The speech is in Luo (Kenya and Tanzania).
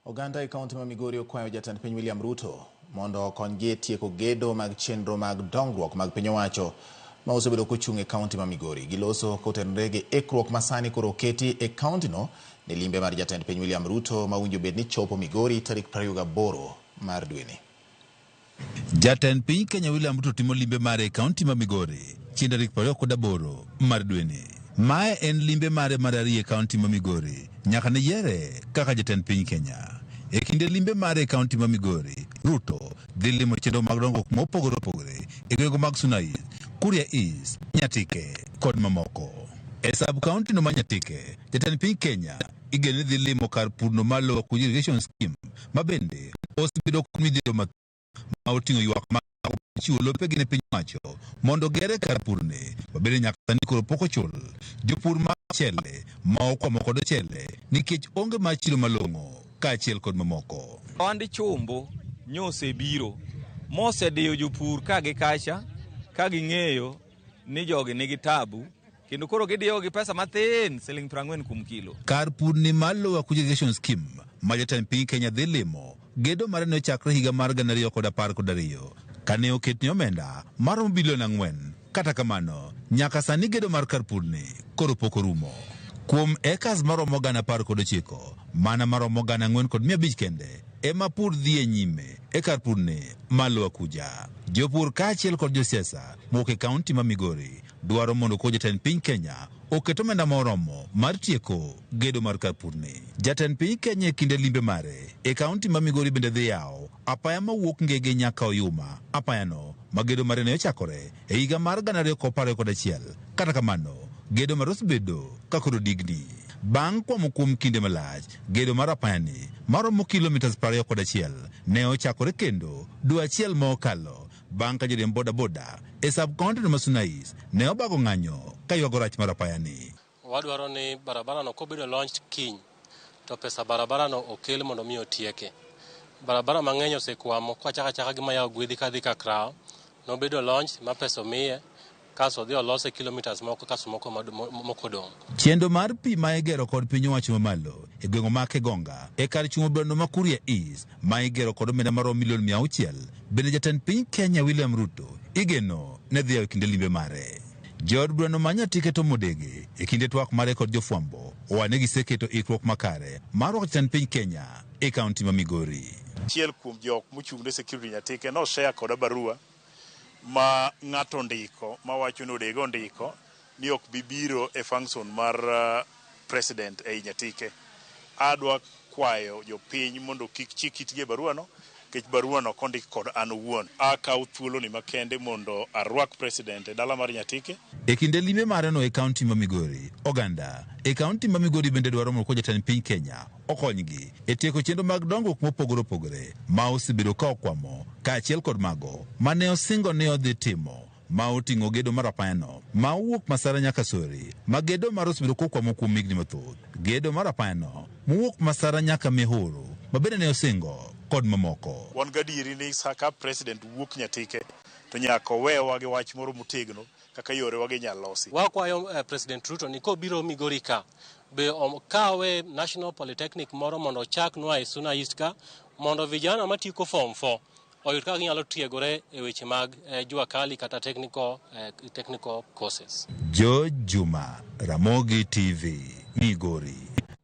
Oganda e kaunti ma Migori okwayo jatend piny William Ruto mondo okonygi tieko gedo mag chenro mag dongruok mag piny owacho ma osebedo kochung' e kaunti ma Migori. Giloso kotenore gi ikruok masani koro oketi e kaunti no ne limbe mar jatend piny William Ruto ma winjo bed ni chopo Migori tarik 28 mar dweni. Jatend piny Kenya William Ruto timo limbe mare e kaunti ma Migori chieng' tarik 28 mar dweni. Mae en limbe mare mar ariyo e kaunti ma Migori nyaka ne yiere kaka jatend piny Kenya. E kinde limbe mare e kaunti ma Migori, Ruto dhi limo chenro mag dongruok mopogore opogore e gwenge mag Sunais, Kuria East, Nyatike kod mamoko. E sub kaunti no ma Nyatike, jatend piny Kenya igeno dhi limo kar purno mar lowo kuj irrigation scheme ma bende osebedo kod midhiero ma oting'o ywak mag chiwo lopegi ne piny owacho mondo gere kar purne mabende nyaka sani koro pok ochul jopur mag chele ma okwamo kod chele nikech onge mar chiro malong'o kaachiel kod mamoko. Wandi chumbo nyose biro mosediyo jopur ka gi kacha ka ging'eyo ni jogi nigi tabu kendo koro gidiyo gi pesa mathin siling 40 kuom kilo. Kar purni mar lowo kuj irrigation scheme ma jatend piny Kenya dhi limo gedo mare ne ochakre higa mar 2012 kane oketne omenda maromo bilion 4. Kata kamano nyaka sani gedo mar kar purni koro pok orumo. Kuom ekas maromo 19 mana maromo 4,500 kende ema pur dhi e nyime e kar purni mar lowo kuja. Jopur kaachiel kod josiasa mowuok e kaunti ma Migori dwaro mondo ko jatend piny Kenya oket omenda moromo mar tieko gedo mar kar purni. Jatend piny Kenya e kinde limbe mare e kaunti ma Migori bende dhi yawo apaya mawuok Ngege nyaka Oyuma. Apayano ma gedo mare ne ochakore e higa mar 2011. Kata kamano gedo mar osebedo ka koro digni. Bang' kwamo kuom kinde malach, gedo mar apayani maromo kilomita 21 ne ochakore kendo dwe achiel ma okalo bang' ka joriemb boda e sub-kaunti ma Sunais ne obago ng'anyo ka ywago rach mar apayani. Wadwaro ni barabara no kobedo launch kiny to pesa barabara no okel mondo mi otieke. Barabara mang'eny osekwamo kwa chaka gi mayaw gwedhi kadhi ka Krao nobedo launch ma pesa miye kaso dhi olose kilometers moko kaso moko dong'. Chenro mar pi ma igero kod piny owacho mamalo e gweng'o ma Kegonga e kar chung'o bando ma Kuria East ma igero kod omenda maromo milion 600 bende jatend piny Kenya William Ruto igeno ne dhi e kinde limbe mare. Jood Brano ma Nyatike to modege e kinde twak mare kod jofwambo owane giseketo ikruok makare mar rwako jatend piny Kenya e kaunti ma Migori. Achiel kuom jok mochung'ne security Nyatike no share koda barua ma ng'ato ndiko ma wacho ni odego ndiko ni ok bibiro e function mar president e Nyatike. Adwa kwayo jopiny mondo kik chik itgi barua no kech barua no kondik kod an owuon. Akaw thuolo ni makende mondo arwak president e dala mar Nyatike. E kinde limbe mare no e kaunti ma Migori, oganda e kaunti ma Migori bende dwaro mondo ko jatend piny Kenya okonygi e tieko chenro mag dongruok mopogore opogore ma osebedo ka okwamo kaachiel kod mago mane osingo ne odhi timo ma oting'o gedo mar apayano ma owuok Masara nyaka Sori ma gedo mar osebedo kokwamo kuom higni mathoth, gedo mar apayano mowuok Masara nyaka Mihuru ma bende ne osingo kod mamoko. Wan gadieri ni saka president wuok Nyatike to nyaka wewa gi wach moro motegno kaka yore wage nyalo losi. Wakwayo President Ruto ni kobiro Migori ka be kawe National Polytechnic moro mondo ochak nwa e Suna East ka mondo vijana matiko form 4 oyud kaka ginyalo tiegore e weche mag jua kali kata technical courses. George Juma, Ramogi TV, Migori.